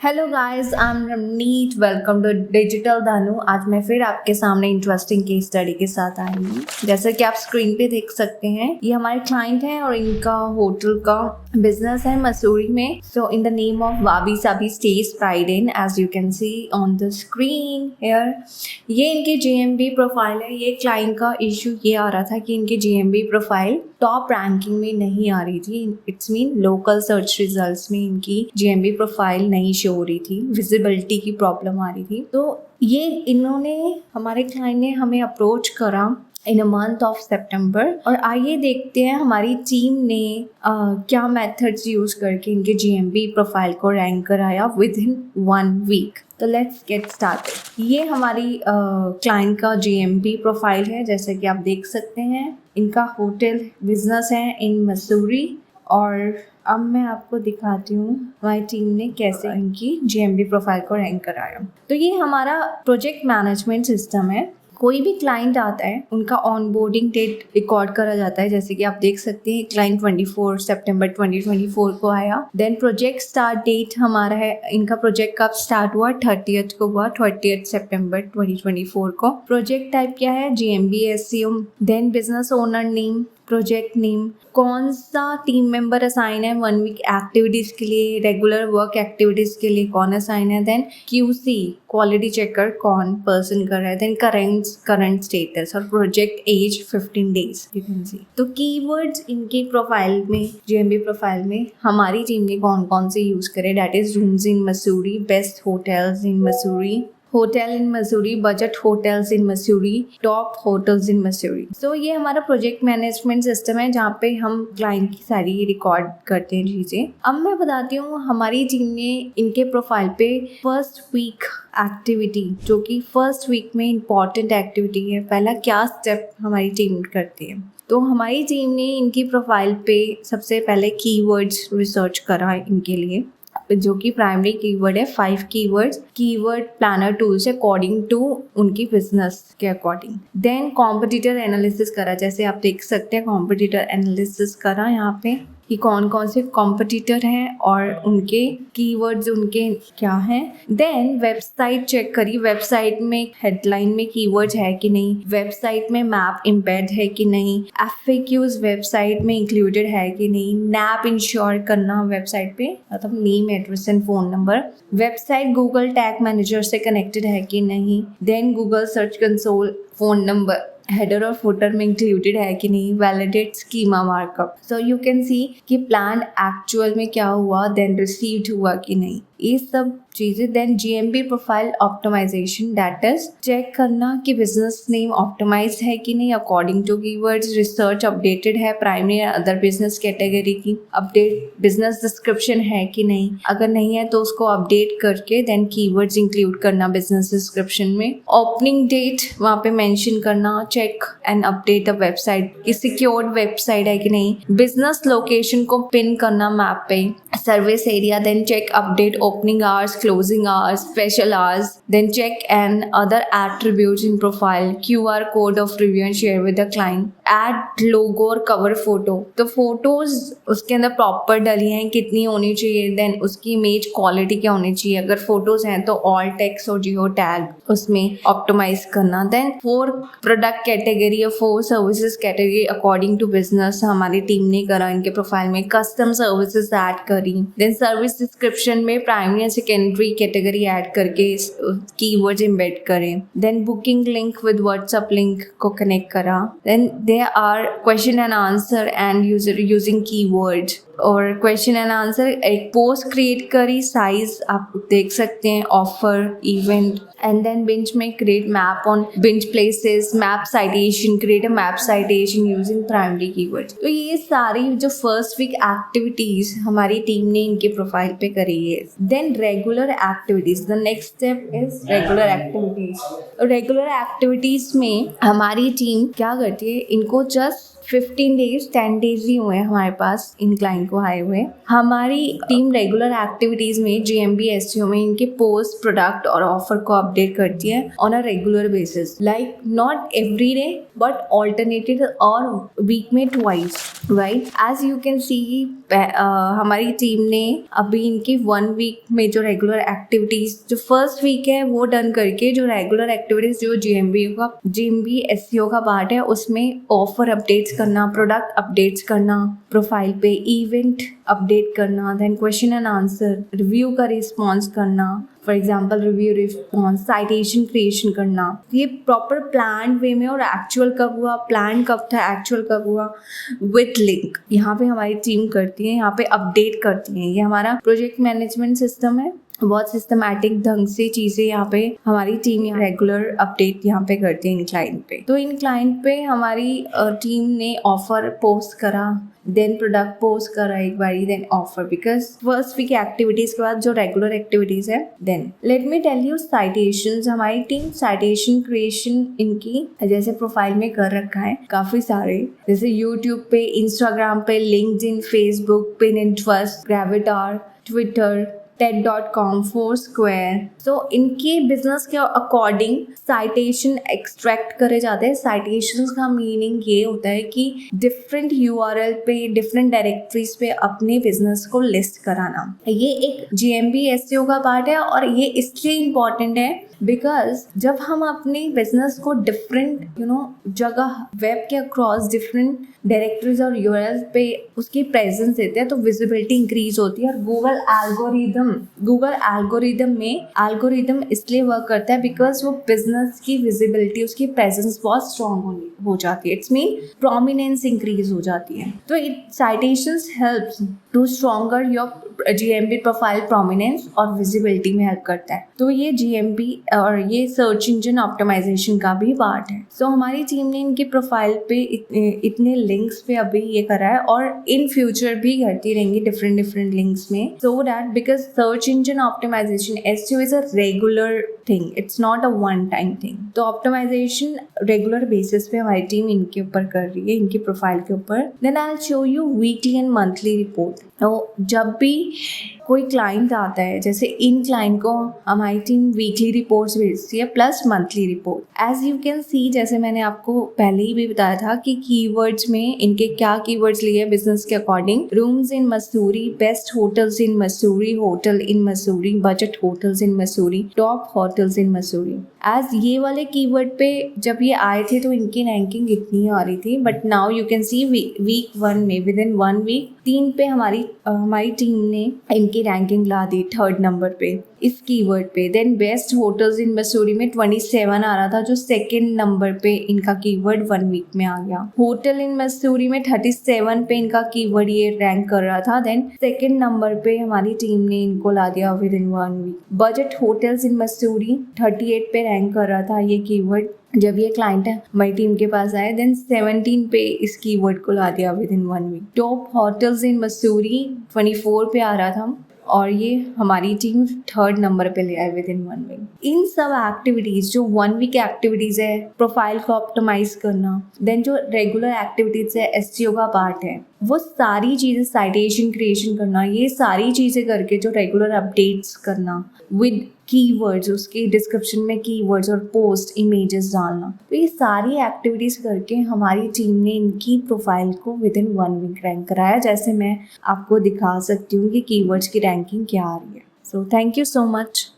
Hello guys, I am Ramneet. Welcome to digital Dhanu. आज मैं फिर आपके सामने इंटरेस्टिंग केस स्टडी के साथ आई हूँ। जैसा कि आप स्क्रीन पे देख सकते हैं, ये हमारे क्लाइंट हैं और इनका होटल का बिजनेस है मसूरी में। So in the name of wabi sabi stage pride inn, as you can see on the screen here. ये इनकी जीएमबी प्रोफाइल है। ये क्लाइंट का इशू ये आ रहा था कि इनकी जीएमबी प्रोफाइल टॉप रैंकिंग में नहीं आ रही थी। It's mean local search results में इनकी जीएमबी प्रोफाइल नहीं शो हो रही थी, विजिबिलिटी की प्रॉब्लम आ रही थी। तो ये इन्होंने हमारे क्लाइंट ने हमें अप्रोच करा इन अ मंथ ऑफ सितंबर। और आइए देखते हैं हमारी टीम ने क्या मेथड्स यूज करके इनके जीएमबी प्रोफाइल को रैंक कराया विद इन 1 वीक। तो लेट्स गेट स्टार्टेड। ये हमारी क्लाइंट का जीएमबी प्रोफाइल है। जैसे कि आप देख सकते हैं, इनका होटल बिजनेस है इन मसूरी। और अब मैं आपको दिखाती हूँ हमारी टीम ने कैसे इनकी जीएमबी प्रोफाइल को रैंक कराया। तो ये हमारा प्रोजेक्ट मैनेजमेंट सिस्टम है। कोई भी क्लाइंट आता है, उनका ऑनबोर्डिंग डेट रिकॉर्ड करा जाता है। जैसे कि आप देख सकते हैं, क्लाइंट 24 सितंबर 2024 को आया। देन प्रोजेक्ट स्टार्ट डेट हमारा है, इनका प्रोजेक्ट कब स्टार्ट हुआ, 30th को हुआ, 30th सितंबर 2024 को। प्रोजेक्ट टाइप क्या है, GMB SEO. Then business owner name, project name, कौन सा टीम मेंबर असाइन है 1 वीक एक्टिविटीज के लिए, रेगुलर वर्क एक्टिविटीज के लिए कौन असाइन है। देन क्यूसी क्वालिटी चेकर कौन पर्सन कर रहा है। देन करंट स्टेटस और project age 15 days you can see. तो कीवर्ड्स इनकी प्रोफाइल में, जीएमबी प्रोफाइल में हमारी टीम ने कौन कौन से यूज करे, that is rooms in Mussoorie, best hotels in Mussoorie, hotel in Mussoorie, budget hotels in Mussoorie, top hotels in Mussoorie. So ये हमारा प्रोजेक्ट मैनेजमेंट सिस्टम है जहाँ पे हम क्लाइंट की सारी रिकॉर्ड करते हैं चीज़ें। अब मैं बताती हूँ हमारी टीम ने इनके प्रोफाइल पे फर्स्ट वीक एक्टिविटी, जो कि फर्स्ट वीक में इम्पॉर्टेंट एक्टिविटी है, पहला क्या स्टेप हमारी टीम करती है। तो हमारी टीम ने इनकी प्रोफाइल पे सबसे पहले कीवर्ड्स रिसर्च करा इनके लिए, जो कि प्राइमरी कीवर्ड है 5 कीवर्ड्स, कीवर्ड प्लानर टूल से अकॉर्डिंग टू उनकी बिजनेस के अकॉर्डिंग। देन कॉम्पिटिटर एनालिसिस करा। जैसे आप देख सकते हैं, कॉम्पिटिटर एनालिसिस करा यहाँ पे कि कौन कौन से कॉम्पिटिटर हैं और उनके कीवर्ड्स उनके क्या हैं। देन वेबसाइट चेक करी, वेबसाइट में हेडलाइन में कीवर्ड्स है कि नहीं, वेबसाइट में मैप एम्बेड है कि नहीं, एफएक्यूज वेबसाइट में इंक्लूडेड है कि नहीं, नैप इंश्योर करना वेबसाइट पे, मतलब name address and phone number, website Google tag manager से कनेक्टेड है कि नहीं, then Google search console phone number header और फुटर में इंक्लूडेड है कि नहीं, validate schema markup. So you can see कि प्लान एक्चुअल में क्या हुआ, देन रिसीव्ड हुआ कि नहीं, ये सब चीज़ें। Then GMB profile optimization, that is check करना कि बिजनेस नेम ऑप्टिमाइज है कि नहीं according to keywords, research updated है प्राइमरी या अदर बिजनेस कैटेगरी की, अपडेट बिजनेस डिस्क्रिप्शन है कि नहीं, अगर नहीं है तो उसको अपडेट करके देन कीवर्ड्स इंक्लूड करना बिजनेस डिस्क्रिप्शन में। ओपनिंग डेट वहाँ पे मेंशन करना, check and update the website कि सिक्योर्ड वेबसाइट है कि नहीं, बिजनेस लोकेशन को पिन करना मैप पे, service area, then check update opening hours, closing hours, special hours, then check and other attributes in profile, QR code of review and share with the client, add logo और cover photo। तो photos उसके अंदर proper डली हैं कितनी होनी चाहिए, then उसकी इमेज क्वालिटी क्या होनी चाहिए, अगर फोटोज हैं तो ऑल टेक्स्ट और जियो टैग उसमें ऑप्टिमाइज करना। देन 4 प्रोडक्ट कैटेगरी और 4 services category according to business हमारी टीम ने करा इनके प्रोफाइल में, कस्टम सर्विसेज ऐड करी। देन सर्विस डिस्क्रिप्शन में primary and secondary category add करके कीवर्ड्स एम्बेड करें। Then booking link with WhatsApp link को कनेक्ट करा। Then they are question and answer and user using keywords, और question and answer एक post create करी, size आप देख सकते हैं, offer, event, and then Bing में create map on Bing places, map citation, create a map citation using primary keywords. तो ये सारी जो फर्स्ट वीक एक्टिविटीज हमारी टीम ने इनके प्रोफाइल पे करी है। Then regular activities, the next step is regular activities. Regular activities में हमारी टीम क्या करती है, इनको जस्ट 15 डेज 10 डेज ही हुए हैं हमारे पास इन क्लाइंट को आए हुए। हमारी टीम रेगुलर एक्टिविटीज में GMB SEO में इनके पोस्ट, प्रोडक्ट और ऑफर को अपडेट करती है on a regular basis, like not every day but alternated और वीक में twice, right. As you can see हमारी टीम ने अभी इनकी 1 वीक में जो रेगुलर एक्टिविटीज जो फर्स्ट वीक है वो डन करके जो रेगुलर एक्टिविटीज जो GMB SEO का पार्ट है उसमें ऑफर अपडेट्स करना, प्रोडक्ट अपडेट्स करना, प्रोफाइल पे इवेंट अपडेट करना, then question and answer, review का रिस्पॉन्स करना, for example review response, citation creation करना, ये प्रॉपर प्लान वे में। और एक्चुअल कब हुआ, प्लान कब था, एक्चुअल कब हुआ, विथ लिंक यहाँ पे हमारी टीम करती है, यहाँ पे अपडेट करती है। ये हमारा प्रोजेक्ट मैनेजमेंट सिस्टम है, बहुत सिस्टमैटिक ढंग से चीज़ें यहाँ पे हमारी टीम रेगुलर अपडेट यहाँ पे करती है इन क्लाइंट पे। तो इन क्लाइंट पे हमारी टीम ने ऑफर पोस्ट करा, देन प्रोडक्ट पोस्ट करा एक बारी, then offer, because first week activities के बाद जो रेगुलर एक्टिविटीज है। Then let me tell you citations. हमारी टीम साइटेशन क्रिएशन इनकी जैसे प्रोफाइल में कर रखा है काफी सारे, जैसे यूट्यूब पे, इंस्टाग्राम पे, LinkedIn, Facebook, Pinterest, Gravatar, Twitter, TED.com, Foursquare। तो इनके बिजनेस के अकॉर्डिंग साइटेशन एक्सट्रैक्ट करे जाते हैं। साइटेशंस का मीनिंग ये होता है कि डिफरेंट URL पे, डिफरेंट डायरेक्टरीज पे अपने बिजनेस को लिस्ट कराना। ये एक GMB SEO का पार्ट है और ये इसलिए इम्पॉर्टेंट है बिकॉज जब हम अपने बिजनेस को डिफरेंट जगह वेब के अक्रॉस डिफरेंट डायरेक्टरीज और URL पे उसकी प्रेजेंस देते हैं तो विजिबिलिटी इंक्रीज होती है। और गूगल एल्गोरिदम इसलिए वर्क करता है बिकॉज वो बिजनेस की विजिबिलिटी, उसकी प्रेजेंस बहुत स्ट्रॉन्ग हो जाती है। इट्स मीन प्रोमिनेंस इंक्रीज हो जाती है। तो it citations helps to stronger your GMB profile prominence और विजिबिलिटी में हेल्प करता है। तो ये GMB और ये सर्च इंजन ऑप्टिमाइजेशन का भी पार्ट है। सो हमारी टीम ने इनके प्रोफाइल पे इतने लिंक्स पे अभी ये करा है और इन फ्यूचर भी करती रहेंगी डिफरेंट लिंक्स में, so that because search engine optimization SEO is a regular thing, it's not a one time thing. तो ऑप्टिमाइजेशन रेगुलर बेसिस पे हमारी टीम इनके ऊपर कर रही है, इनके प्रोफाइल के ऊपर। Then I will show you weekly and monthly report. तो जब भी कोई क्लाइंट आता है, जैसे इन क्लाइंट को हमारी टीम वीकली रिपोर्ट्स भेजती है plus monthly report. As you can see, जैसे मैंने आपको पहले ही भी बताया था कि कीवर्ड्स में इनके क्या कीवर्ड्स लिए बिजनेस के according, rooms in Mussoorie, best hotels in Mussoorie, hotel in Mussoorie, budget hotels in Mussoorie, top hotels in Mussoorie. As ये वाले कीवर्ड पे जब ये आए थे तो इनकी रैंकिंग इतनी आ रही थी, but now you can see week 1 में विद इन 1 वीक 3 पे हमारी टीम ने इनकी रैंकिंग ला दी 3rd नंबर पे इस कीवर्ड पे। Then best hotels in Mussoorie में 27 आ रहा था, जो 2nd नंबर पे इनका कीवर्ड 1 वीक में आ गया। होटल इन मसूरी में 37 पे इनका कीवर्ड ये रैंक कर रहा था, देन 2nd नंबर पे हमारी टीम ने इनको ला दिया within 1 week. Budget hotels in Mussoorie 38 पे रैंक कर रहा था ये कीवर्ड जब ये क्लाइंट है हमारी टीम के पास आए, देन 17 पे इस कीवर्ड को ला दिया within 1 week. Top hotels in Mussoorie 24 पे आ रहा था और ये हमारी टीम 3rd नंबर पे ले आए विद इन 1 वीक। इन सब एक्टिविटीज जो 1 वीक एक्टिविटीज है, प्रोफाइल को ऑप्टिमाइज करना, देन जो रेगुलर एक्टिविटीज है SEO का पार्ट है, वो सारी चीज़ें, साइटेशन क्रिएशन करना, ये सारी चीज़ें करके जो रेगुलर अपडेट्स करना विद कीवर्ड्स, उसके डिस्क्रिप्शन में कीवर्ड्स और पोस्ट इमेजेस डालना, तो ये सारी एक्टिविटीज़ करके हमारी टीम ने इनकी प्रोफाइल को विद इन 1 वीक रैंक कराया। जैसे मैं आपको दिखा सकती हूँ कि कीवर्ड्स की रैंकिंग क्या आ रही है। So thank you so much.